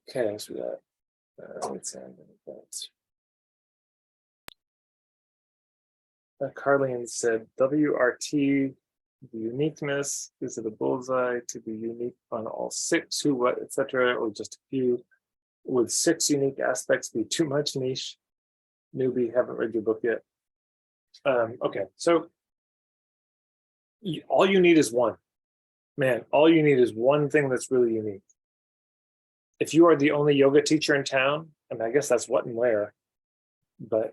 Okay, so that let's end that. Carlene said, WRT, the uniqueness, is it a bullseye to be unique on all six, who, what, etc., or just a few? Would 6 unique aspects be too much niche? Newbie, haven't read your book yet. Okay, so all you need is one. Man, all you need is one thing that's really unique. If you are the only yoga teacher in town, I mean, I guess that's what and where, but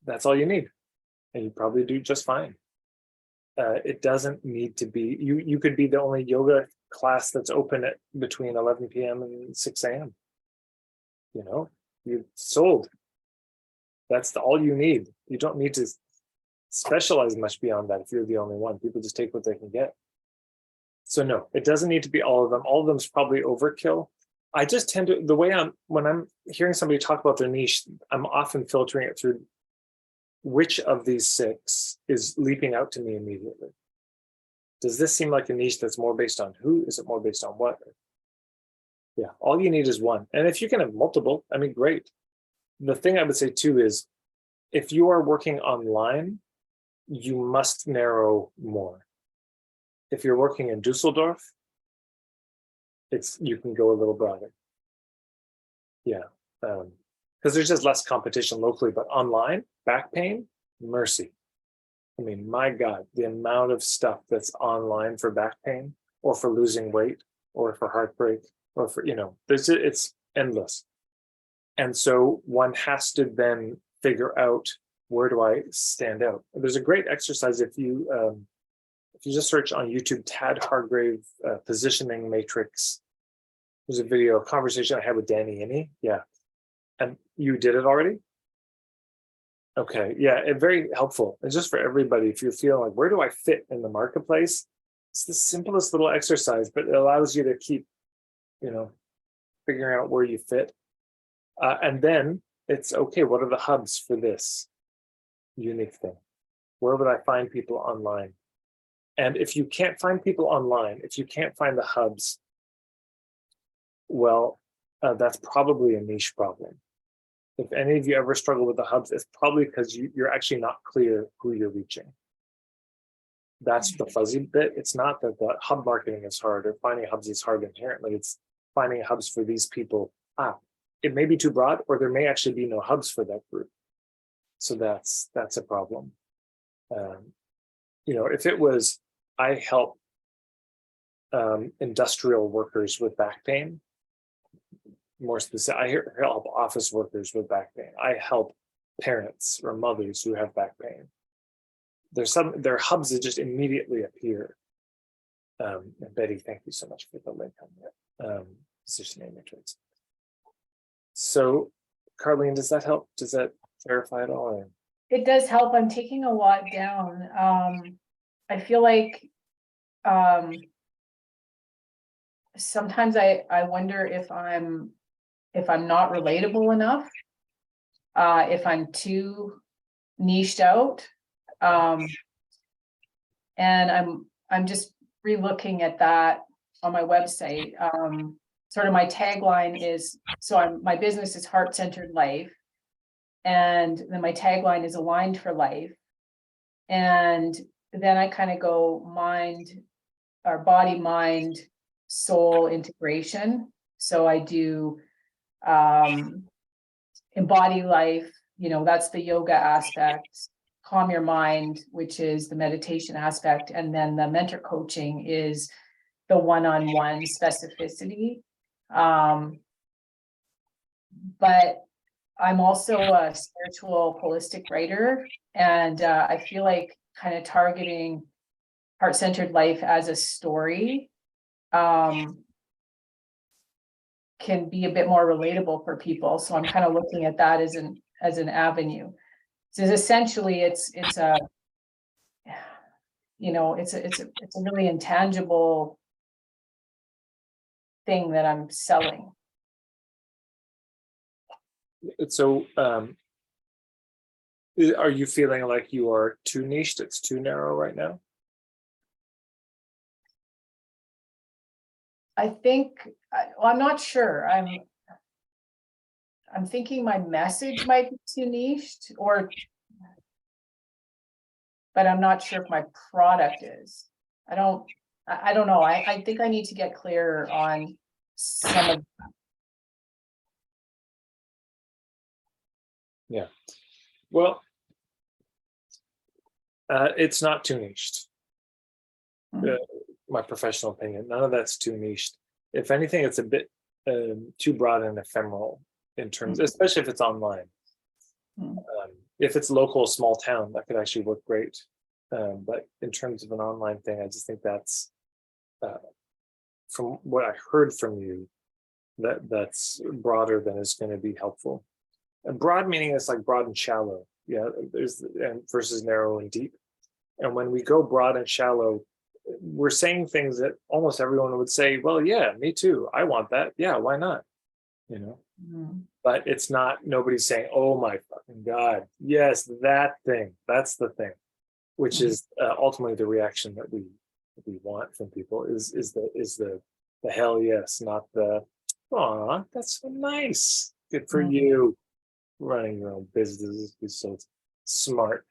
that's all you need. And you probably do just fine. It doesn't need to be, you could be the only yoga class that's open at between 11 p.m. and 6 a.m. You know, you've sold. That's all you need. You don't need to specialize much beyond that if you're the only one. People just take what they can get. So no, it doesn't need to be all of them. All of them is probably overkill. I just tend to, the way when I'm hearing somebody talk about their niche, I'm often filtering it through which of these 6 is leaping out to me immediately. Does this seem like a niche that's more based on who? Is it more based on what? Yeah, all you need is one. And if you can have multiple, I mean, great. The thing I would say too is if you are working online, you must narrow more. If you're working in Dusseldorf, you can go a little broader. Yeah, because there's just less competition locally, but online, back pain, mercy. I mean, my God, the amount of stuff that's online for back pain or for losing weight or for heartbreak or for, it's endless. And so one has to then figure out, where do I stand out? There's a great exercise if you just search on YouTube, Tad Hargrave positioning matrix. There's a video, a conversation I had with Danny Inney. Yeah. And you did it already? Okay. Yeah. It's very helpful. It's just for everybody. If you're feeling like, where do I fit in the marketplace? It's the simplest little exercise, but it allows you to keep, figuring out where you fit. And then it's okay. What are the hubs for this unique thing? Where would I find people online? And if you can't find people online, if you can't find the hubs, well, that's probably a niche problem. If any of you ever struggle with the hubs, it's probably because you're actually not clear who you're reaching. That's the fuzzy bit. It's not that the hub marketing is hard or finding hubs is hard inherently. It's finding hubs for these people. It may be too broad, or there may actually be no hubs for that group. So that's a problem. If it was, I help industrial workers with back pain, more specific, I help office workers with back pain. I help parents or mothers who have back pain. There are hubs that just immediately appear. And Betty, thank you so much for the link on that positioning matrix. So, Carlene, does that help? Does that clarify it all? Or? It does help. I'm taking a lot down. I feel like sometimes I wonder if I'm not relatable enough, if I'm too niched out, and I'm just re-looking at that on my website. Sort of my tagline is, my business is heart-centered life, and then my tagline is aligned for life, and then I kind of go body, mind, soul integration. So I do embody life, that's the yoga aspect, calm your mind, which is the meditation aspect, and then the mentor coaching is the one-on-one specificity. But I'm also a spiritual holistic writer, and I feel like kind of targeting heart-centered life as a story can be a bit more relatable for people. So I'm kind of looking at that as an avenue. So essentially it's a really intangible thing that I'm selling. So are you feeling like you are too niched? It's too narrow right now? I think, I'm not sure. I'm thinking my message might be too niched, but I'm not sure if my product is. I don't know. I think I need to get clearer on some of. Yeah. Well, it's not too niched. My professional opinion, none of that's too niched. If anything, it's a bit too broad and ephemeral in terms, especially if it's online. If it's local, small town, that could actually work great. But in terms of an online thing, I just think that's, from what I heard from you, that's broader than is going to be helpful. And broad meaning it's like broad and shallow. Yeah, and versus narrow and deep. And when we go broad and shallow, we're saying things that almost everyone would say, well, yeah, me too. I want that. Yeah, why not? You know, but it's not, nobody's saying, oh my fucking God, yes, that thing, that's the thing, which is ultimately the reaction that we want from people is the hell yes, not the, aw, that's so nice. Good for you. Running your own business is so smart.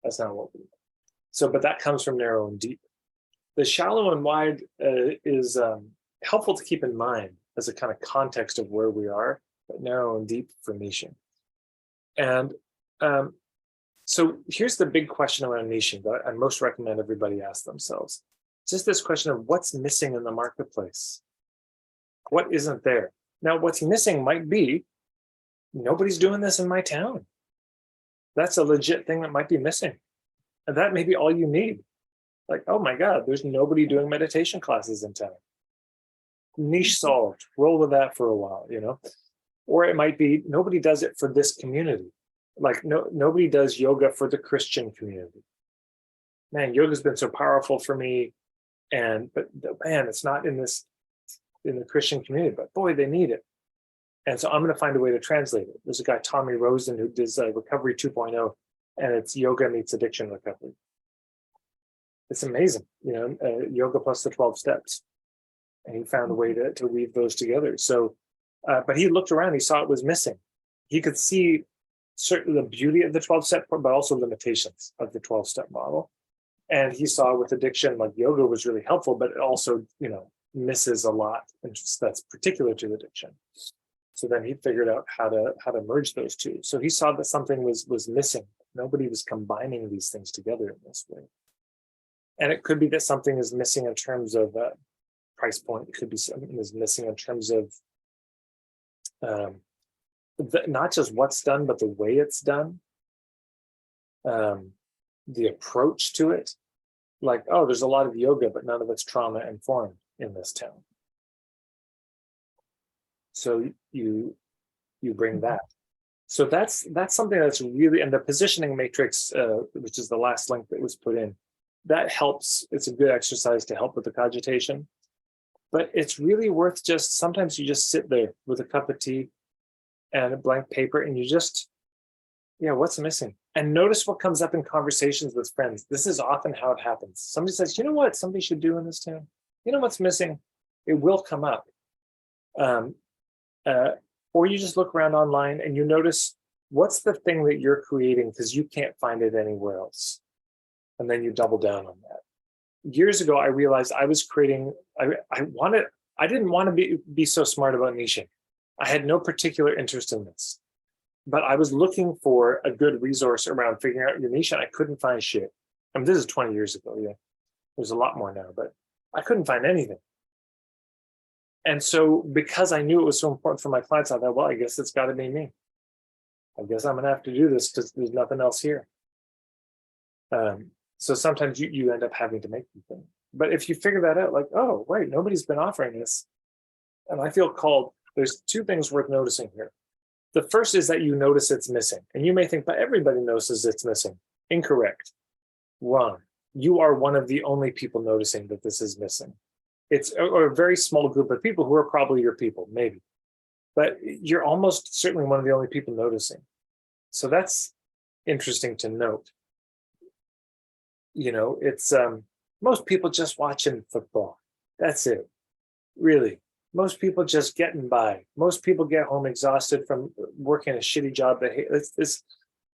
That's not what we want. So, but that comes from narrow and deep. The shallow and wide is helpful to keep in mind as a kind of context of where we are, but narrow and deep for niching. And so here's the big question around niching that I most recommend everybody ask themselves. It's just this question of what's missing in the marketplace? What isn't there? Now, what's missing might be nobody's doing this in my town. That's a legit thing that might be missing. And that may be all you need. Like, oh my God, there's nobody doing meditation classes in town. Niche solved. Roll with that for a while, you know? Or it might be nobody does it for this community. Like nobody does yoga for the Christian community. Man, yoga's been so powerful for me. But man, it's not in the Christian community, but boy, they need it. And so I'm going to find a way to translate it. There's a guy, Tommy Rosen, who does Recovery 2.0, and it's yoga meets addiction recovery. It's amazing, you know, yoga plus the 12 steps. And he found a way to weave those together. So, but he looked around, he saw it was missing. He could see certainly the beauty of the 12-step, but also limitations of the 12-step model. And he saw with addiction, like yoga was really helpful, but it also, you know, misses a lot, and that's particular to addiction. So then he figured out how to merge those two. So he saw that something was missing. Nobody was combining these things together in this way. And it could be that something is missing in terms of price point. It could be something is missing in terms of not just what's done, but the way it's done. The approach to it. Like, oh, there's a lot of yoga, but none of it's trauma informed in this town. So you bring that. So that's something that's really, and the positioning matrix, which is the last link that was put in, that helps. It's a good exercise to help with the cogitation. But it's really worth just, sometimes you just sit there with a cup of tea and a blank paper and you just, yeah, what's missing? And notice what comes up in conversations with friends. This is often how it happens. Somebody says, you know what somebody should do in this town? You know what's missing? It will come up. Or you just look around online and you notice what's the thing that you're creating because you can't find it anywhere else. And then you double down on that. Years ago, I realized I was creating, I didn't want to be so smart about niching. I had no particular interest in this, but I was looking for a good resource around figuring out your niche and I couldn't find shit. I mean, this is 20 years ago, yeah. There's a lot more now, but I couldn't find anything. And so because I knew it was so important for my clients, I thought, well, I guess it's got to be me. I guess I'm going to have to do this because there's nothing else here. So sometimes you end up having to make the thing. But if you figure that out, like, oh, wait, nobody's been offering this. And I feel called, there's two things worth noticing here. The first is that you notice it's missing. And you may think, but everybody notices it's missing. Incorrect. Wrong. You are one of the only people noticing that this is missing. It's a very small group of people who are probably your people, maybe. But you're almost certainly one of the only people noticing. So that's interesting to note. You know, it's most people just watching football. That's it. Really. Most people just getting by. Most people get home exhausted from working a shitty job. They hate.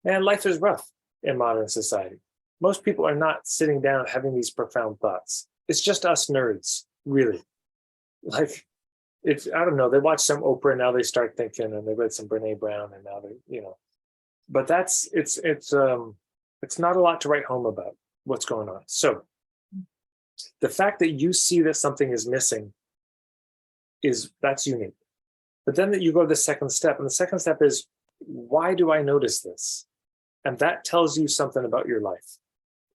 Man, life is rough in modern society. Most people are not sitting down having these profound thoughts. It's just us nerds, really. Like, it's, I don't know. They watch some Oprah and now they start thinking, and they read some Brene Brown and now they, but it's not a lot to write home about what's going on. So the fact that you see that something is missing that's unique. But then that you go to the second step, and the second step is, why do I notice this? And that tells you something about your life.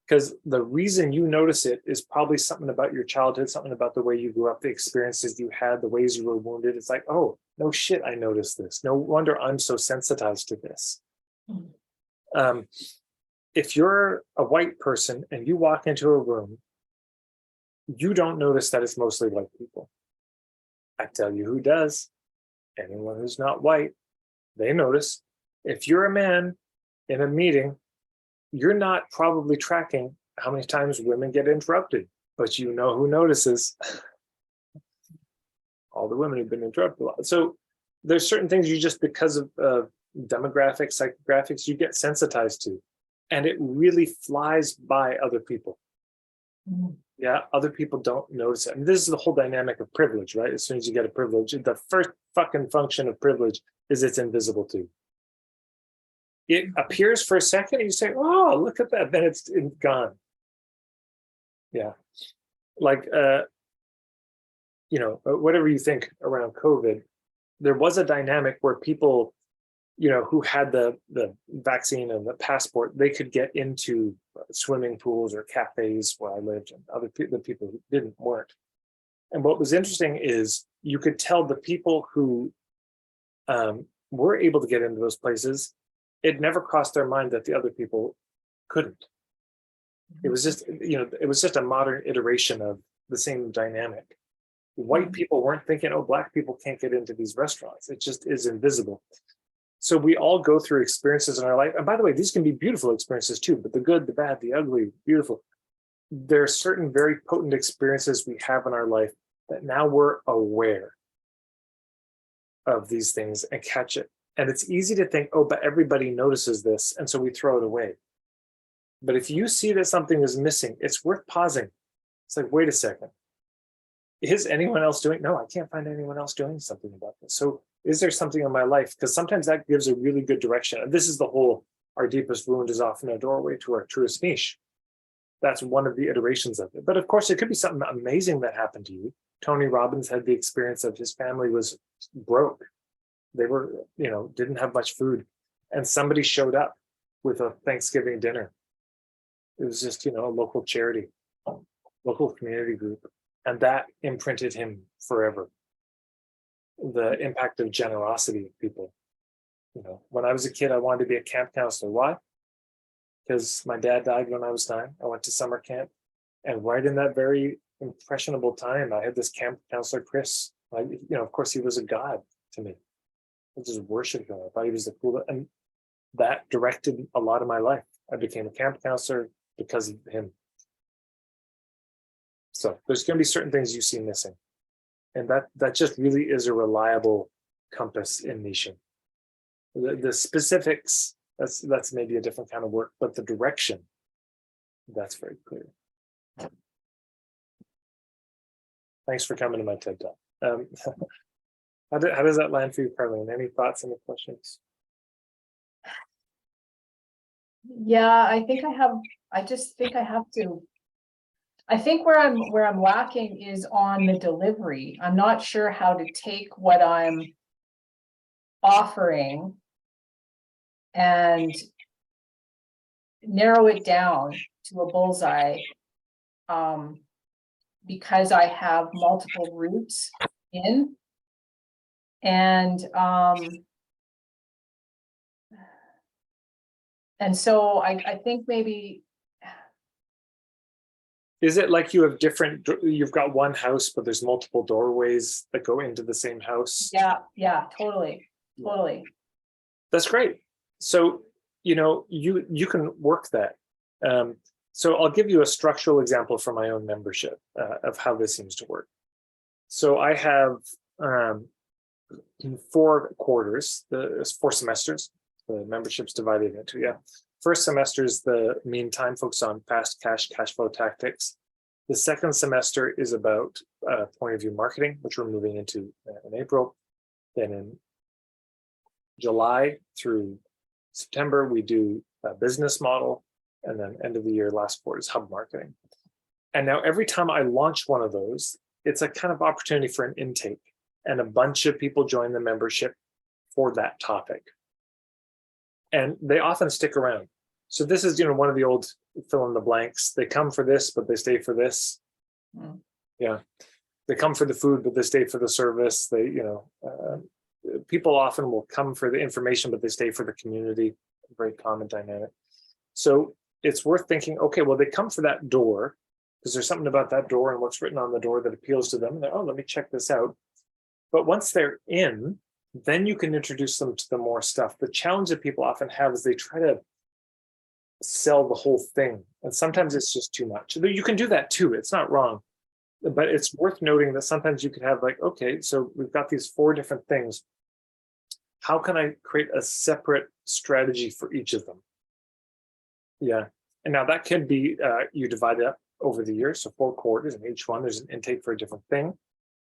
Because the reason you notice it is probably something about your childhood, something about the way you grew up, the experiences you had, the ways you were wounded. It's like, oh, no shit, I noticed this. No wonder I'm so sensitized to this. If you're a white person and you walk into a room, you don't notice that it's mostly white people. I tell you who does. Anyone who's not white, they notice. If you're a man in a meeting, you're not probably tracking how many times women get interrupted, but you know who notices. All the women who've been interrupted a lot. So there's certain things you just, because of demographics, psychographics, you get sensitized to, and it really flies by other people. Yeah, other people don't notice it. And this is the whole dynamic of privilege, right? As soon as you get a privilege, the first fucking function of privilege is it's invisible to you. It appears for a second, and you say, oh, look at that. Then it's gone. Yeah. Like, whatever you think around COVID, there was a dynamic where people, who had the vaccine and the passport, they could get into swimming pools or cafes where I lived, and the people who didn't weren't. And what was interesting is you could tell the people who were able to get into those places, it never crossed their mind that the other people couldn't. It was just a modern iteration of the same dynamic. White people weren't thinking, oh, black people can't get into these restaurants. It just is invisible. So we all go through experiences in our life. And by the way, these can be beautiful experiences too, but the good, the bad, the ugly, beautiful. There are certain very potent experiences we have in our life that now we're aware of these things and catch it. And it's easy to think, oh, but everybody notices this, and so we throw it away. But if you see that something is missing, it's worth pausing. It's like, wait a second. Is anyone else doing? No, I can't find anyone else doing something about this. So is there something in my life? Because sometimes that gives a really good direction. And this is the whole, our deepest wound is often a doorway to our truest niche. That's one of the iterations of it. But of course, it could be something amazing that happened to you. Tony Robbins had the experience of his family was broke. They were, didn't have much food. And somebody showed up with a Thanksgiving dinner. It was just, a local charity, local community group. And that imprinted him forever. The impact of generosity of people. When I was a kid, I wanted to be a camp counselor. Why? Because my dad died when I was 9. I went to summer camp. And right in that very impressionable time, I had this camp counselor, Chris. Of course, he was a god to me. I just worshiped him. I thought he was the coolest. And that directed a lot of my life. I became a camp counselor because of him. So there's going to be certain things you see missing. And that just really is a reliable compass in niching. The specifics, that's maybe a different kind of work, but the direction, that's very clear. Thanks for coming to my TED Talk. How does that land for you, Carlene? Any thoughts, any questions? Yeah, I just think I have to. I think where I'm lacking is on the delivery. I'm not sure how to take what I'm offering and narrow it down to a bullseye, because I have multiple routes in, and so I think maybe. Is it like you've got one house, but there's multiple doorways that go into the same house? Yeah, totally. That's great. So, you can work that. So I'll give you a structural example from my own membership of how this seems to work. So I have in 4 quarters, the 4 semesters. The membership's divided into, yeah. First semester is the meantime, focus on fast cash flow tactics. The second semester is about point of view marketing, which we're moving into in April. Then in July through September, we do a business model, and then end of the year, last quarter is hub marketing. And now every time I launch one of those, it's a kind of opportunity for an intake, and a bunch of people join the membership for that topic. And they often stick around. So this is, one of the old fill in the blanks. They come for this, but they stay for this. Yeah. They come for the food, but they stay for the service. They, people often will come for the information, but they stay for the community. Very common dynamic. So it's worth thinking, okay, well, they come for that door because there's something about that door and what's written on the door that appeals to them. And they're, oh, let me check this out. But once they're in, then you can introduce them to the more stuff. The challenge that people often have is they try to sell the whole thing. And sometimes it's just too much. You can do that too. It's not wrong. But it's worth noting that sometimes you could have like, okay, so we've got these 4 different things. How can I create a separate strategy for each of them? Yeah. And now that can be, you divide it up over the year. So 4 quarters, and each one there's an intake for a different thing.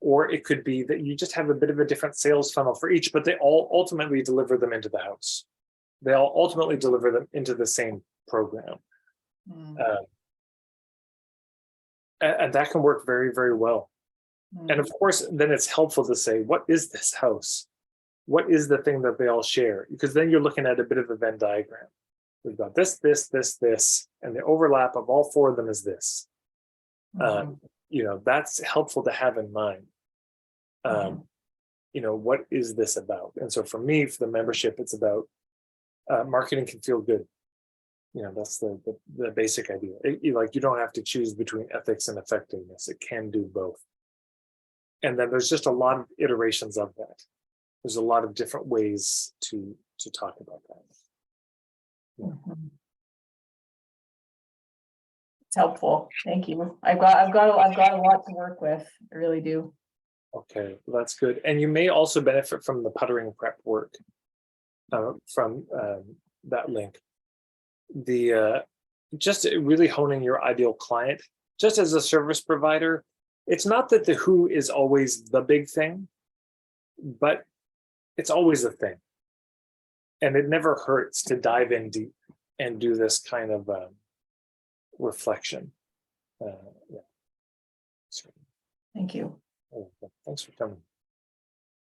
Or it could be that you just have a bit of a different sales funnel for each, but they all ultimately deliver them into the house. They all ultimately deliver them into the same program. And that can work very, very well. And of course, then it's helpful to say, what is this house? What is the thing that they all share? Because then you're looking at a bit of a Venn diagram. We've got this, this, this, this, and the overlap of all 4 of them is this. That's helpful to have in mind. What is this about? And so for me, for the membership, it's about marketing can feel good. That's the basic idea. You don't have to choose between ethics and effectiveness. It can do both. And then there's just a lot of iterations of that. There's a lot of different ways to talk about that. Yeah. It's helpful. Thank you. I've got a lot to work with. I really do. Okay, well, that's good. And you may also benefit from the puttering prep work from that link. The just really honing your ideal client. Just as a service provider, it's not that the who is always the big thing, but it's always a thing. And it never hurts to dive in deep and do this kind of reflection. Yeah. Thank you. Thanks for coming.